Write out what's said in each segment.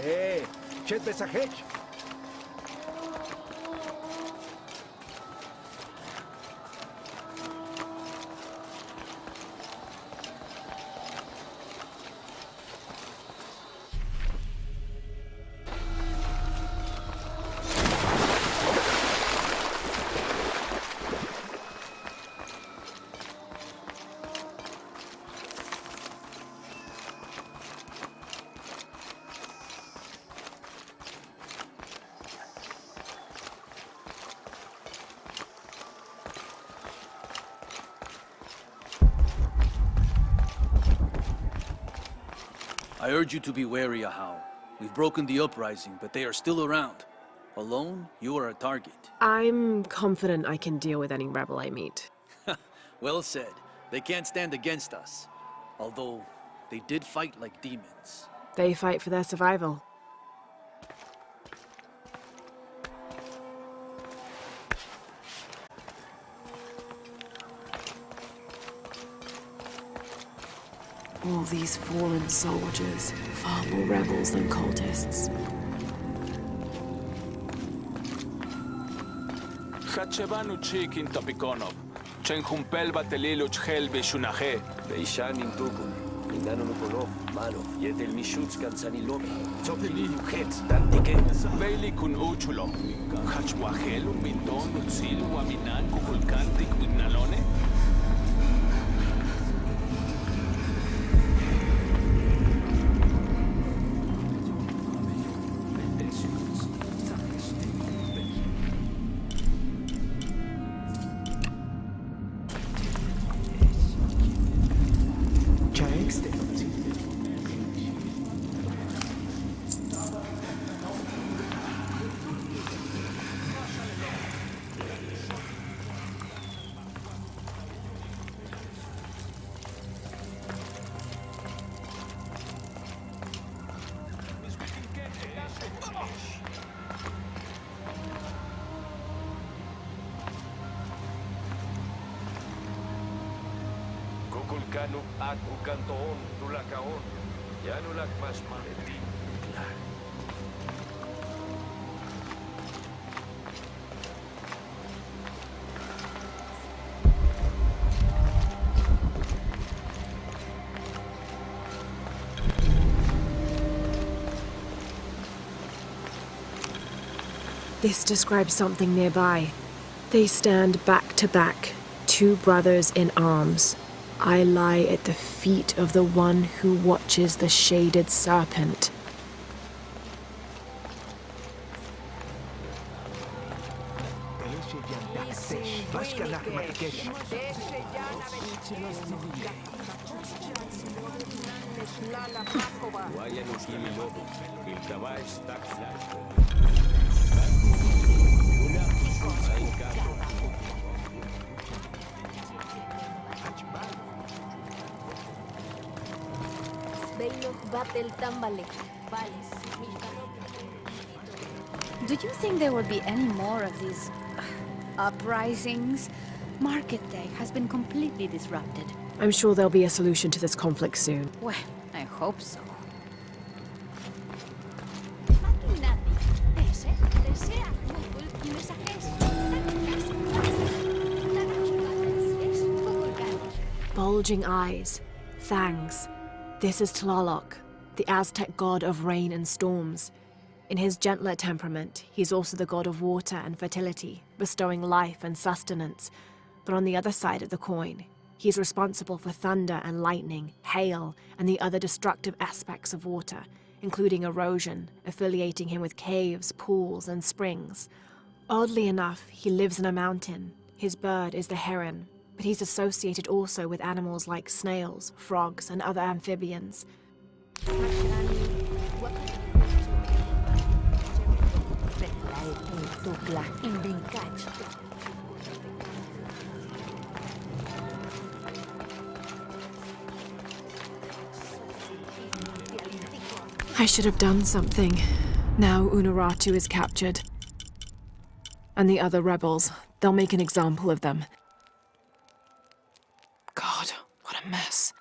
Hey, chet besachech. I urge you to be wary, Ahau. We've broken the uprising, but they are still around. Alone, you are a target. I'm confident I can deal with any rebel I meet. Well said. They can't stand against us. Although, they did fight like demons. They fight for their survival. All these fallen soldiers, far more rebels than cultists. Hachebanu chikin topikonov. Chenjumpel batelilo chhelbe shunaje. Beishan intukun. Indano nukolov, manov, yetel mishuts kansanilov. Zopili ujet, dantike. Beili kun uchulo. Hachwahelu, minton, utzilu, aminan, kukulkantik, wignalone. Kukulkanu aku kantoon tulakaon. Yanulak mas maleti. This describes something nearby. They stand back to back, two brothers in arms. I lie at the feet of the one who watches the shaded serpent. Do you think there will be any more of these uprisings? Market Day has been completely disrupted. I'm sure there'll be a solution to this conflict soon. Well, I hope so. Bulging eyes, fangs. This is Tlaloc, the Aztec god of rain and storms. In his gentler temperament, he's also the god of water and fertility, bestowing life and sustenance. But on the other side of the coin, he's responsible for thunder and lightning, hail, and the other destructive aspects of water, including erosion, affiliating him with caves, pools, and springs. Oddly enough, he lives in a mountain. His bird is the heron, but he's associated also with animals like snails, frogs, and other amphibians. I should have done something. Now Unuratu is captured. And the other rebels, they'll make an example of them. God, what a mess.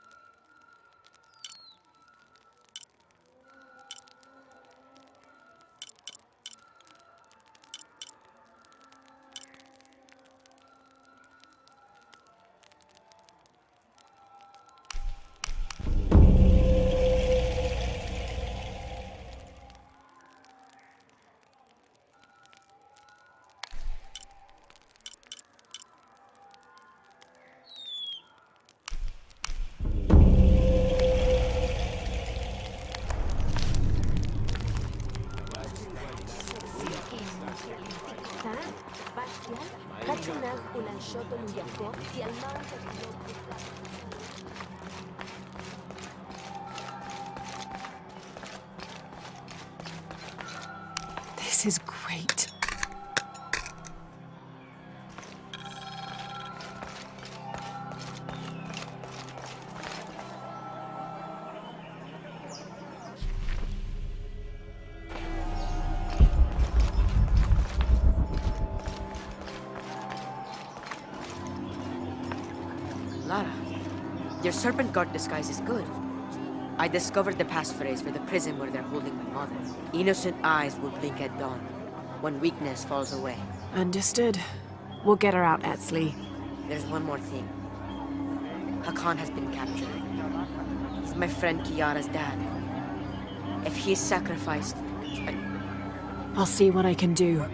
This is great. Lara, your serpent guard disguise is good. I discovered the passphrase for the prison where they're holding my mother. Innocent eyes will blink at dawn, when weakness falls away. Understood. We'll get her out, Etzli. There's one more thing. Hakan has been captured. He's my friend Kiara's dad. If he is sacrificed, I'll see what I can do.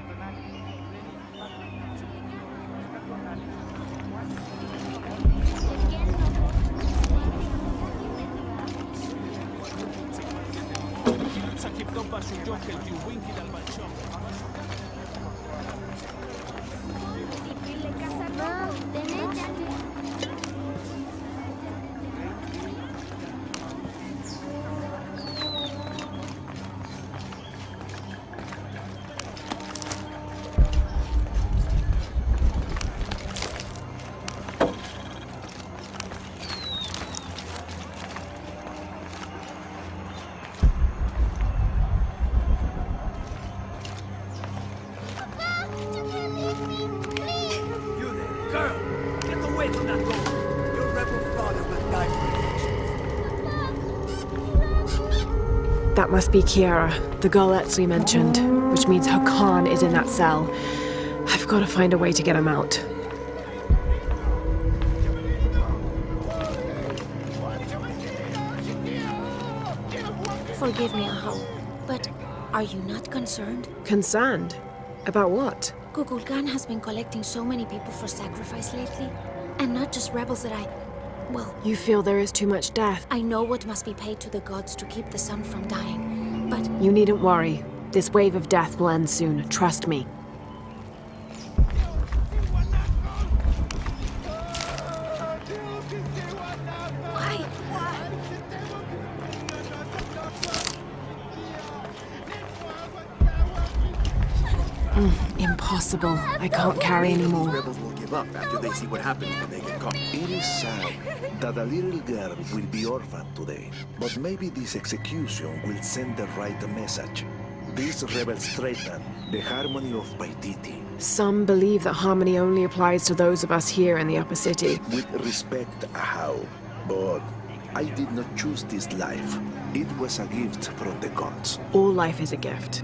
That must be Kiara, the girl Etzli mentioned, which means Hakan is in that cell. I've got to find a way to get him out. Forgive me, Ahau, but are you not concerned? Concerned? About what? Kukulkan has been collecting so many people for sacrifice lately. And not just rebels that well, You feel there is too much death? I know what must be paid to the gods to keep the sun from dying, but... You needn't worry. This wave of death will end soon, trust me. Why? Impossible. I can't carry anymore. Rebels will give up after they see what happens when they get caught. It is sad that a little girl will be orphaned today, but maybe this execution will send the right message. These rebels threaten the harmony of Paititi. Some believe that harmony only applies to those of us here in the upper city. With respect, how? But I did not choose this life. It was a gift from the gods. All life is a gift.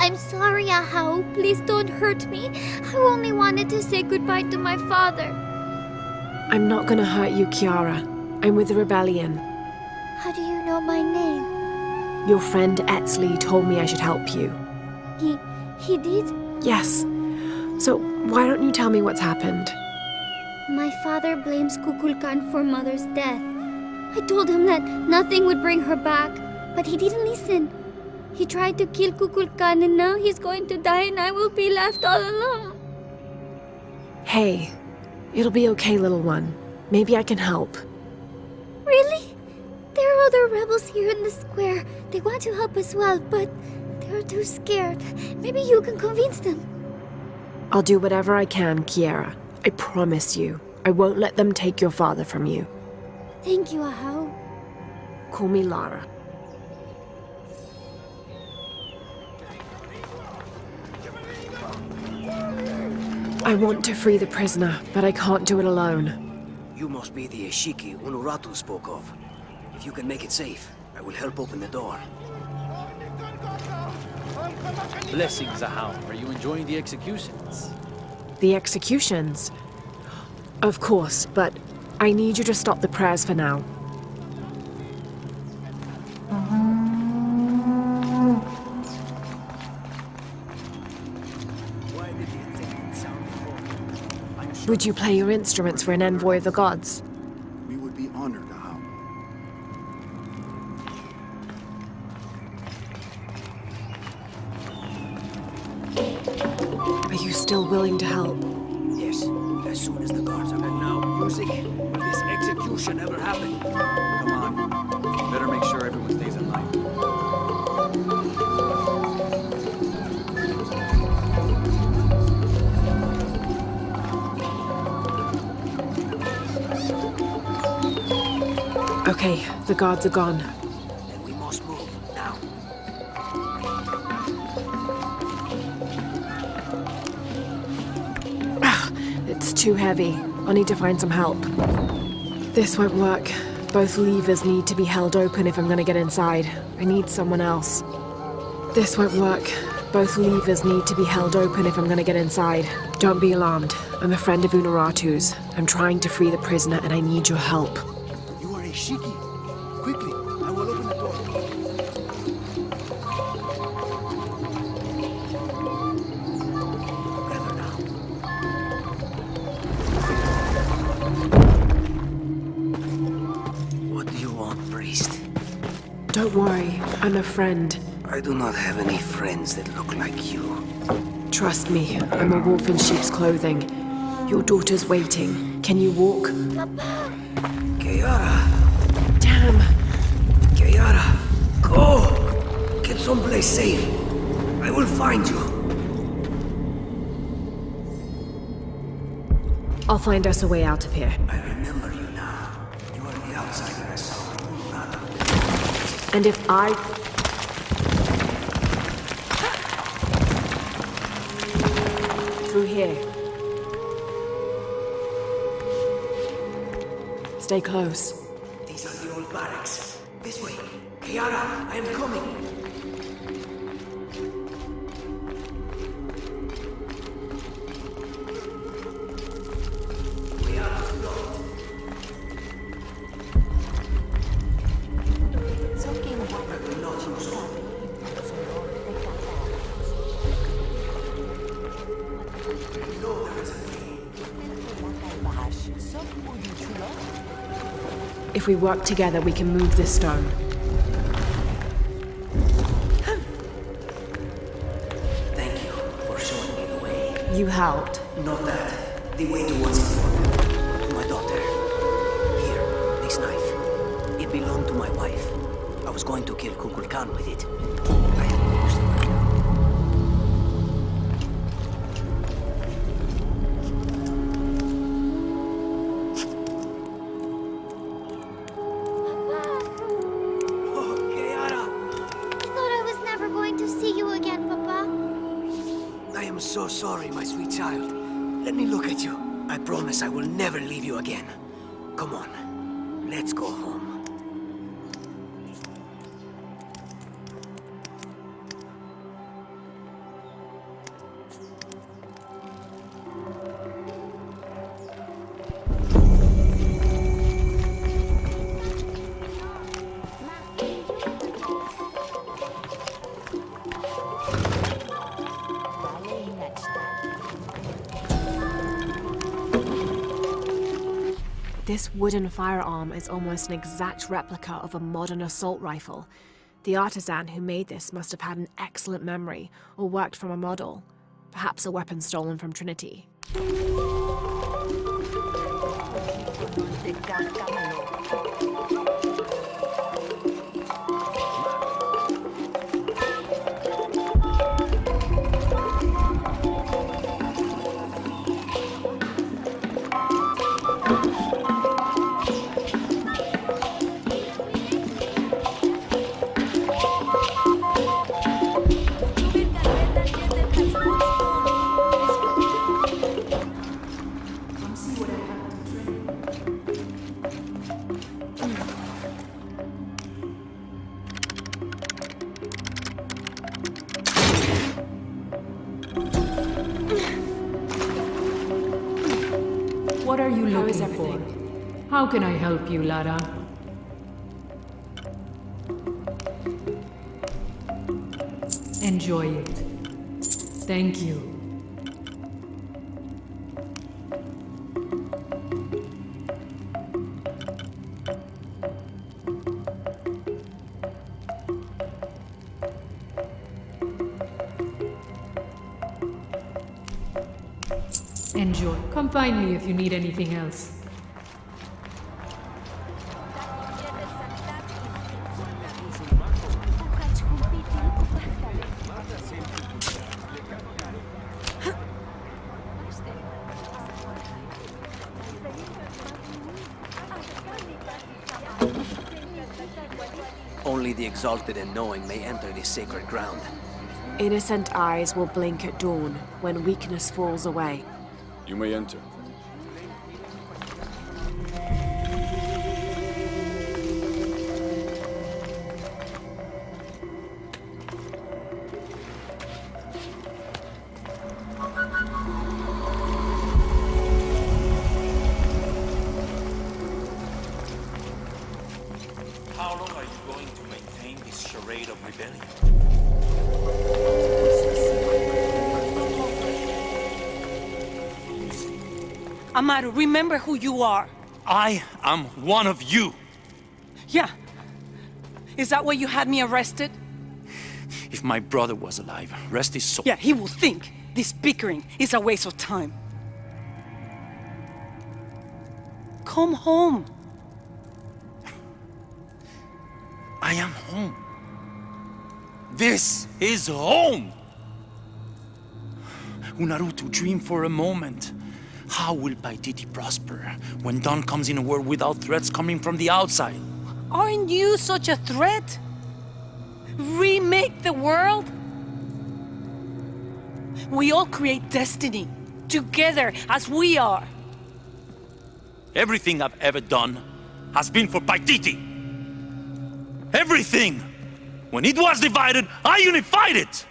I'm sorry, Ahau. Please don't hurt me. I only wanted to say goodbye to my father. I'm not gonna hurt you, Kiara. I'm with the rebellion. How do you know my name? Your friend Etzli told me I should help you. He did? Yes. So why don't you tell me what's happened? My father blames Kukulkan for Mother's death. I told him that nothing would bring her back, but he didn't listen. He tried to kill Kukulkan and now he's going to die and I will be left all alone. Hey, it'll be okay, little one. Maybe I can help. Really? There are other rebels here in the square. They want to help as well, but they're too scared. Maybe you can convince them. I'll do whatever I can, Kiera. I promise you. I won't let them take your father from you. Thank you, Ahau. Call me Lara. I want to free the prisoner, but I can't do it alone. You must be the Ishiki Unuratu spoke of. If you can make it safe, I will help open the door. Blessings, Ahau. Are you enjoying the executions? The executions? Of course, but I need you to stop the prayers for now. Would you play your instruments for an envoy of the gods? We would be honored, Ahau. Are you still willing to help? Yes, as soon as the guards are. And now, music. Will this execution ever happen? Come on. Better make sure everyone stays in line. Okay, the guards are gone. Then we must move, now. It's too heavy. I'll need to find some help. This won't work. Both levers need to be held open if I'm gonna get inside. I need someone else. This won't work. Both levers need to be held open if I'm gonna get inside. Don't be alarmed. I'm a friend of Unuratu's. I'm trying to free the prisoner and I need your help. You are a Shiki. Quickly, I will open the door. Together now. What do you want, priest? Don't worry, I'm a friend. I do not have any friends that look like you. Trust me, I'm a wolf in sheep's clothing. Your daughter's waiting. Can you walk? Kiara! Damn! Kiara! Go! Get someplace safe. I will find you. I'll find us a way out of here. I remember you now. You are the outsider I saw. And if I... Through here. Stay close. These are the old barracks. This way. Kiara, I am coming. We are blocked. I will not use hope. I know there is a way. If we work together, we can move this stone. Thank you for showing me the way. You helped. Not that. The way to what's important. To my daughter. Here, this knife. It belonged to my wife. I was going to kill Kukulkan with it. I have used it right now. Oh, Kiara! I thought I was never going to see you again, Papa. I am so sorry, my sweet child. Let me look at you. I promise I will never leave you again. Come on, let's go home. This wooden firearm is almost an exact replica of a modern assault rifle. The artisan who made this must have had an excellent memory or worked from a model, perhaps a weapon stolen from Trinity. What are you How is looking for? everything? How can I help you, Lara? Enjoy it. Thank you. Enjoy. Come find me if you need anything else. Only the exalted and knowing may enter this sacred ground. Innocent eyes will blink at dawn when weakness falls away. You may enter. How long are you going to maintain this charade of rebellion? Amaru, remember who you are. I am one of you. Yeah. Is that why you had me arrested? If my brother was alive, rest his soul. Yeah, he will think this bickering is a waste of time. Come home. I am home. This is home. Unarutu, dream for a moment. How will Paititi prosper when dawn comes in a world without threats coming from the outside? Aren't you such a threat? Remake the world? We all create destiny, together as we are. Everything I've ever done has been for Paititi. Everything! When it was divided, I unified it!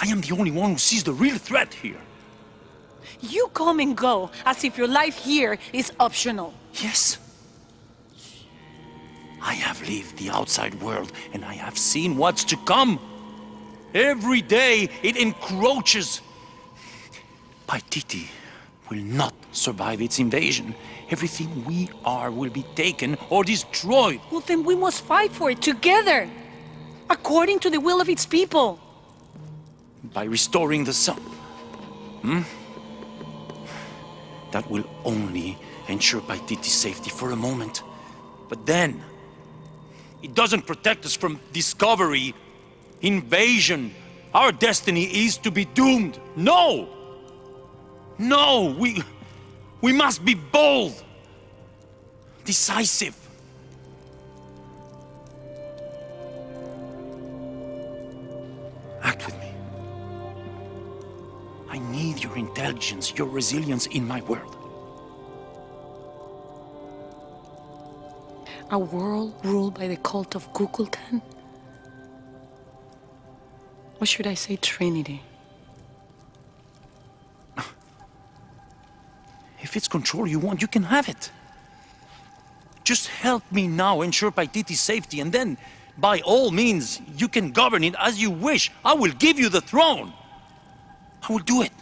I am the only one who sees the real threat here. You come and go as if your life here is optional. Yes. I have lived the outside world and I have seen what's to come. Every day it encroaches. Paititi will not survive its invasion. Everything we are will be taken or destroyed. Well, then we must fight for it together, according to the will of its people. By restoring the sun. That will only ensure Paititi's safety for a moment. But then, it doesn't protect us from discovery, invasion. Our destiny is to be doomed. No! No, we must be bold, decisive. Act with me. I need your intelligence, your resilience in my world. A world ruled by the cult of Kukulkan? Or should I say Trinity? If it's control you want, you can have it. Just help me now ensure Paititi's safety, and then, by all means, you can govern it as you wish. I will give you the throne. I will do it.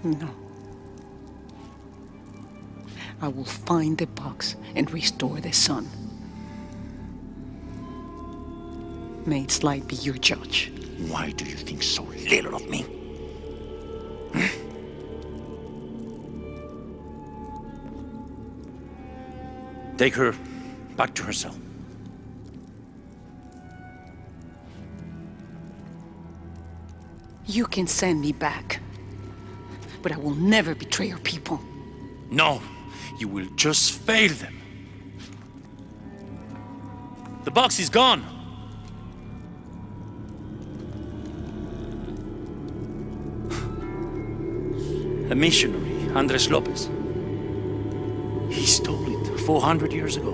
No. I will find the box and restore the sun. May its light be your judge. Why do you think so little of me? Take her back to her cell. You can send me back, but I will never betray your people. No, you will just fail them. The box is gone. A missionary, Andres Lopez. He stole it 400 years ago.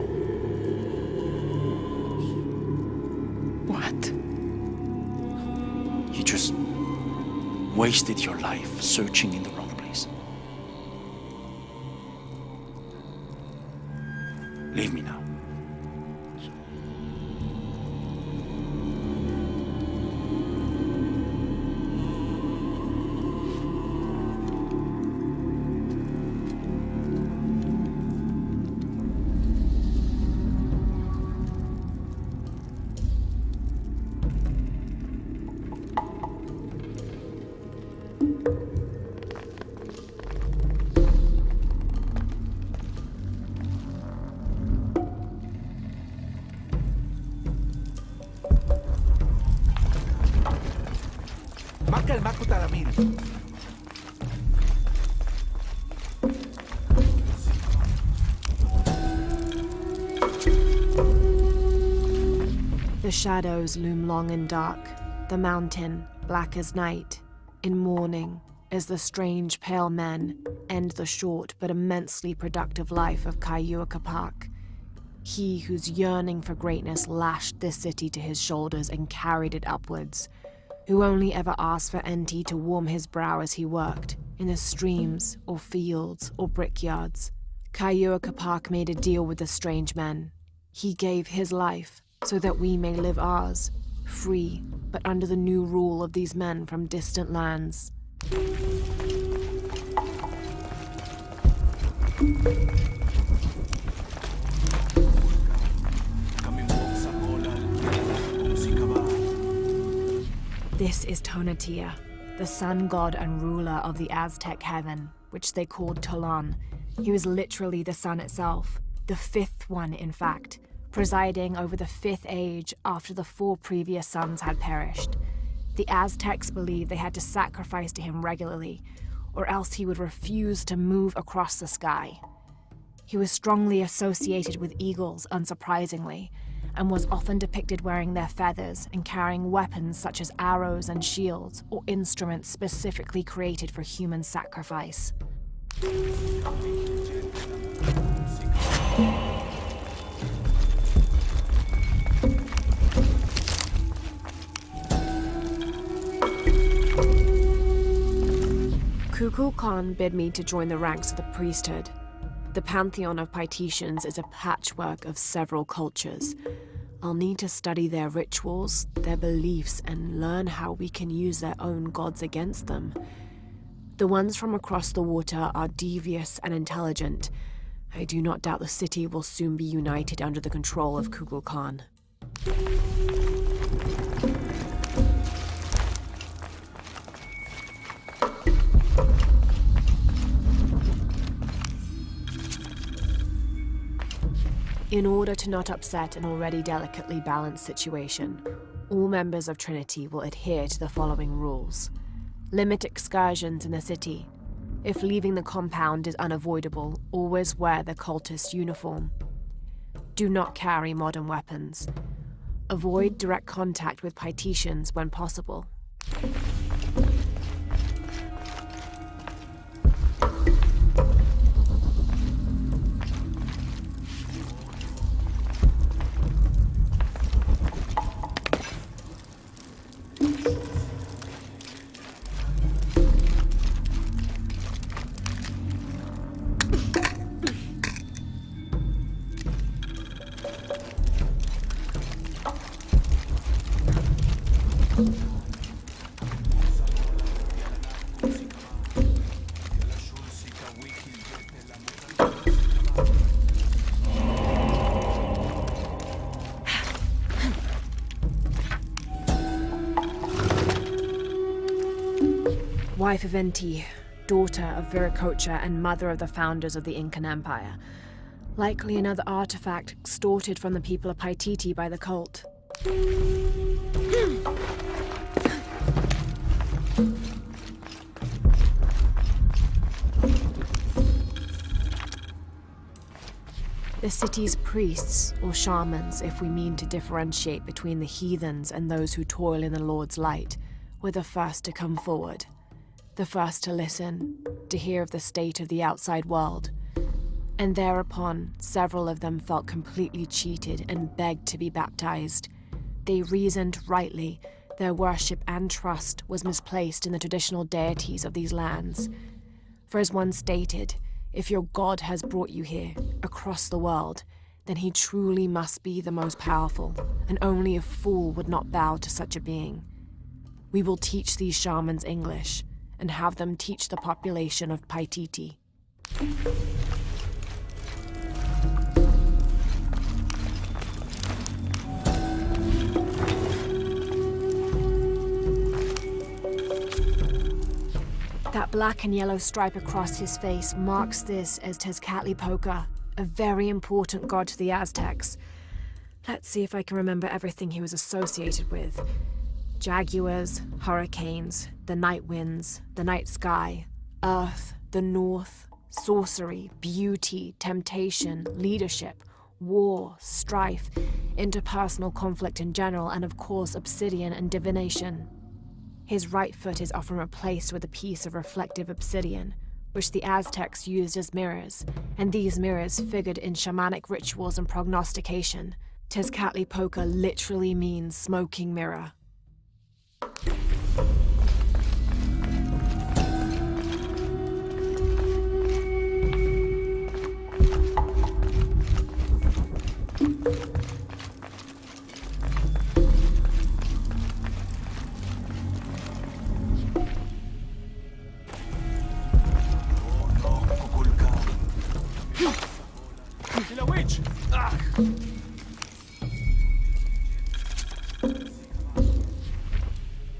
What? You just wasted your life searching in the wrong place. Leave me now. The shadows loom long and dark, the mountain black as night. In mourning, as the strange pale men end the short but immensely productive life of Kaiua Kapak. He whose yearning for greatness lashed this city to his shoulders and carried it upwards, who only ever asked for Enti to warm his brow as he worked, in the streams or fields or brickyards. Kaiua Kapak made a deal with the strange men. He gave his life so that we may live ours, free, but under the new rule of these men from distant lands. This is Tonatia, the sun god and ruler of the Aztec heaven, which they called Tolan. He was literally the sun itself, the fifth one in fact, presiding over the fifth age after the 4 previous suns had perished. The Aztecs believed they had to sacrifice to him regularly, or else he would refuse to move across the sky. He was strongly associated with eagles, unsurprisingly, and was often depicted wearing their feathers and carrying weapons such as arrows and shields, or instruments specifically created for human sacrifice. Kukulkan bid me to join the ranks of the priesthood. The pantheon of Paititians is a patchwork of several cultures. I'll need to study their rituals, their beliefs, and learn how we can use their own gods against them. The ones from across the water are devious and intelligent. I do not doubt the city will soon be united under the control of Kukulkan. In order to not upset an already delicately balanced situation, all members of Trinity will adhere to the following rules. Limit excursions in the city. If leaving the compound is unavoidable, always wear the cultist uniform. Do not carry modern weapons. Avoid direct contact with Paititians when possible. wife of Enki, daughter of Viracocha and mother of the founders of the Incan Empire. Likely another artifact extorted from the people of Paititi by the cult. The city's priests, or shamans, if we mean to differentiate between the heathens and those who toil in the Lord's light, were the first to come forward. The first to listen, to hear of the state of the outside world. And thereupon, several of them felt completely cheated and begged to be baptized. They reasoned rightly their worship and trust was misplaced in the traditional deities of these lands. For as one stated, if your God has brought you here, across the world, then he truly must be the most powerful, and only a fool would not bow to such a being. We will teach these shamans English, and have them teach the population of Paititi. That black and yellow stripe across his face marks this as Tezcatlipoca, a very important god to the Aztecs. Let's see if I can remember everything he was associated with. Jaguars, hurricanes, the night winds, the night sky, earth, the north, sorcery, beauty, temptation, leadership, war, strife, interpersonal conflict in general, and of course obsidian and divination. His right foot is often replaced with a piece of reflective obsidian, which the Aztecs used as mirrors, and these mirrors figured in shamanic rituals and prognostication. Tezcatlipoca literally means smoking mirror.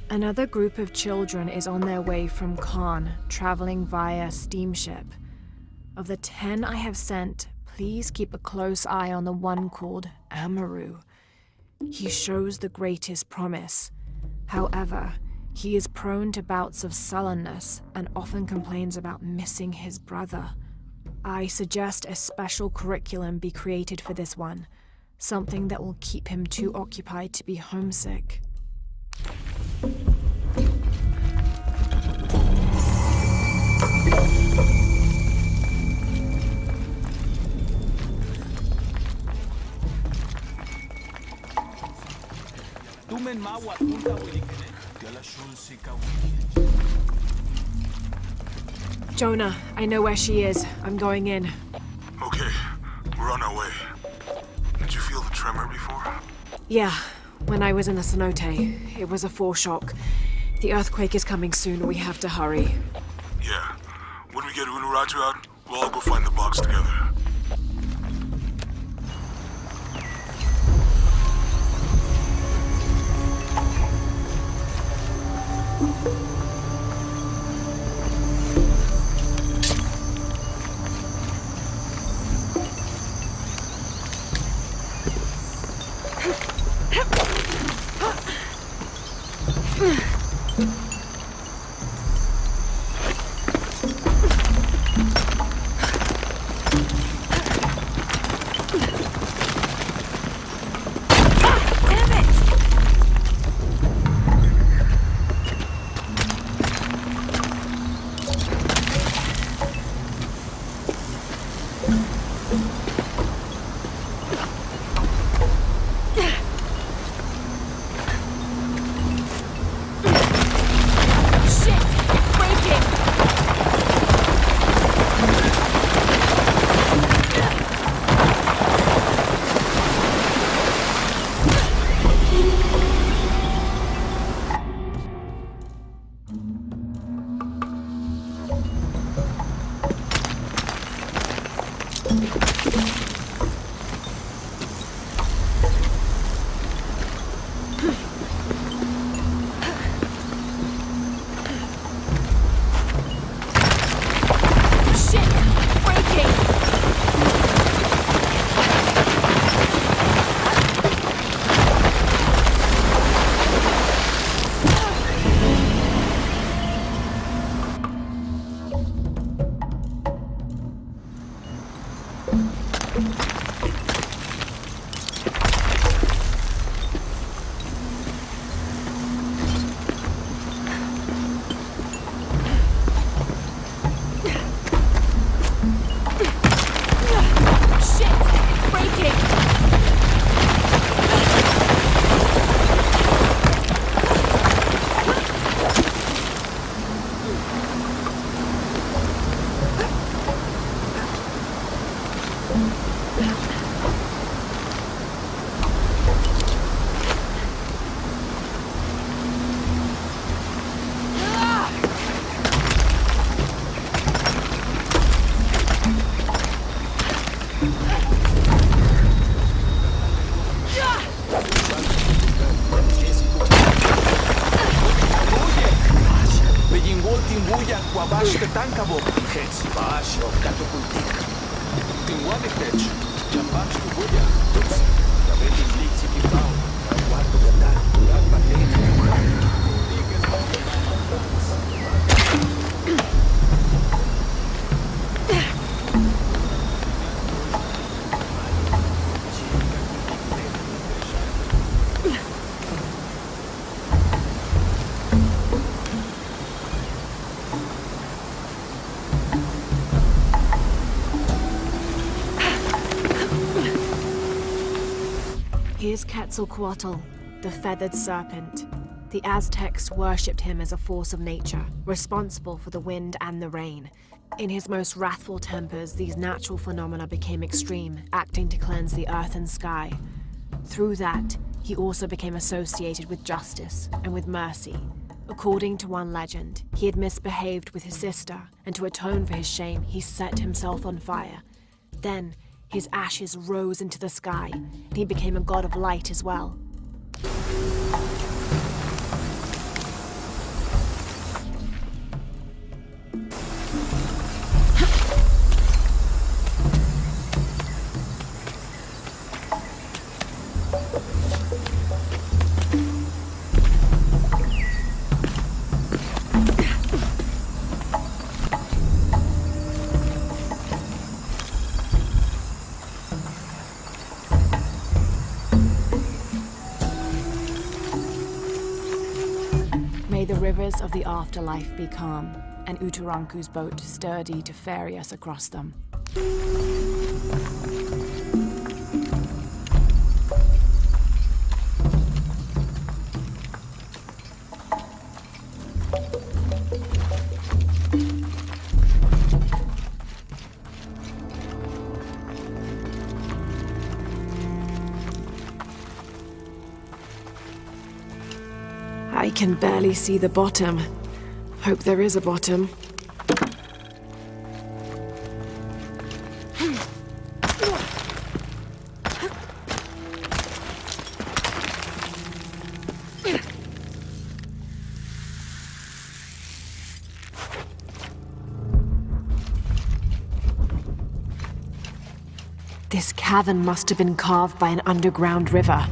Another group of children is on their way from Khan, traveling via steamship. Of the 10 I have sent, please keep a close eye on the one called Amaru. He shows the greatest promise. However, he is prone to bouts of sullenness and often complains about missing his brother. I suggest a special curriculum be created for this one, something that will keep him too occupied to be homesick. Jonah, I know where she is. I'm going in. Okay, we're on our way. Did you feel the tremor before? Yeah, when I was in the cenote. It was a foreshock. The earthquake is coming soon. We have to hurry. Yeah. When we get Unuratu out, we'll all go find the box together. Timbuya, Wabash, Tankabo. Hetz, Bash, of Katopultik. Timwanitech, Jabash, Timbuya. Tuts, Kabetis Lixi Kibao, Aguato Gatar, Agbatek, Here's Quetzalcoatl, the feathered serpent. The Aztecs worshipped him as a force of nature, responsible for the wind and the rain. In his most wrathful tempers, these natural phenomena became extreme, acting to cleanse the earth and sky. Through that, he also became associated with justice and with mercy. According to one legend, he had misbehaved with his sister, and to atone for his shame, he set himself on fire. Then, his ashes rose into the sky, and he became a god of light as well. May the rivers of the afterlife be calm, and Uturanku's boat sturdy to ferry us across them. I can barely see the bottom. Hope there is a bottom. This cavern must have been carved by an underground river.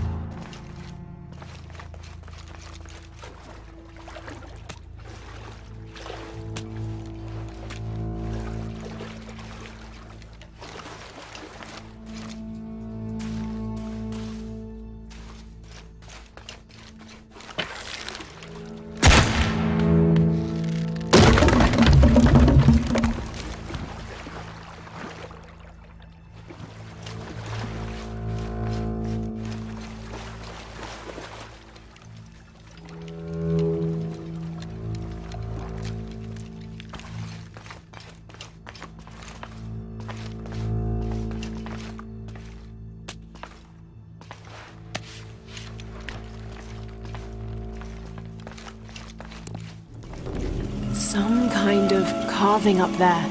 Some kind of carving up there.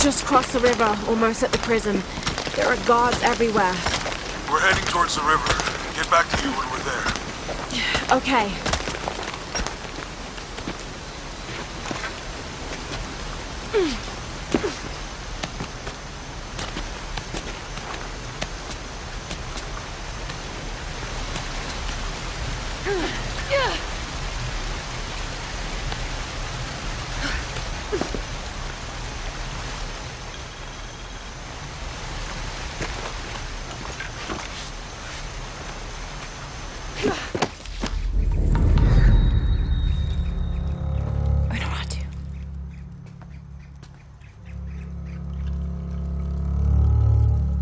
Just crossed the river, almost at the prison. There are guards everywhere. We're heading towards the river. Get back to you when we're there. Okay.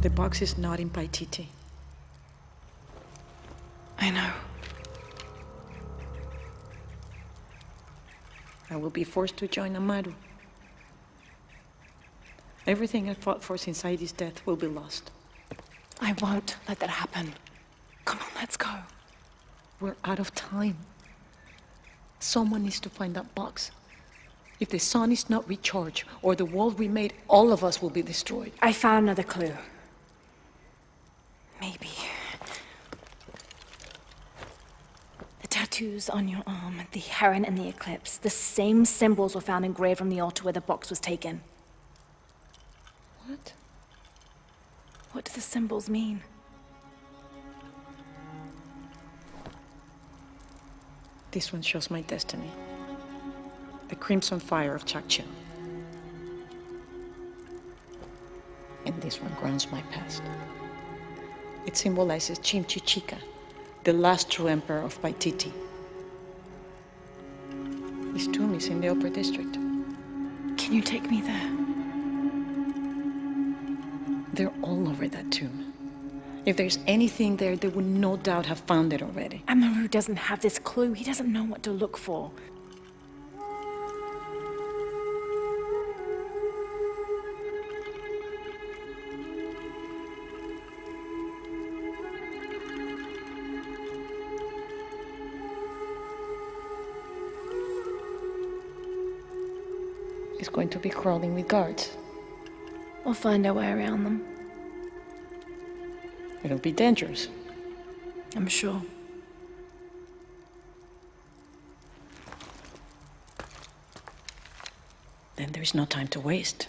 The box is not in Paititi. I know. I will be forced to join Amaru. Everything I fought for since Eidos' death will be lost. I won't let that happen. Come on, let's go. We're out of time. Someone needs to find that box. If the sun is not recharged, or the world we made, all of us will be destroyed. I found another clue. Maybe. The tattoos on your arm, the heron and the eclipse, the same symbols were found engraved from the altar where the box was taken. What? What do the symbols mean? This one shows my destiny. The crimson fire of Chakchen. And this one grounds my past. It symbolizes Chimchichica, the last true emperor of Paititi. His tomb is in the upper district. Can you take me there? They're all over that tomb. If there's anything there, they would no doubt have found it already. Amaru doesn't have this clue. He doesn't know what to look for. is going to be crawling with guards. We'll find our way around them. It'll be dangerous. I'm sure. Then there is no time to waste.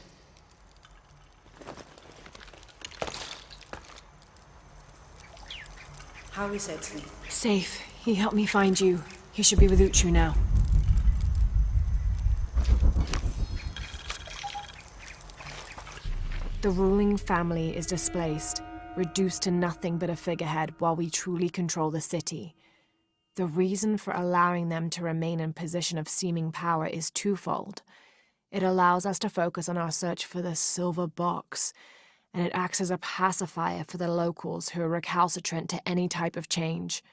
How is Edson? Safe. He helped me find you. He should be with Uchu now. The ruling family is displaced, reduced to nothing but a figurehead while we truly control the city. The reason for allowing them to remain in position of seeming power is twofold. It allows us to focus on our search for the silver box, and it acts as a pacifier for the locals who are recalcitrant to any type of change.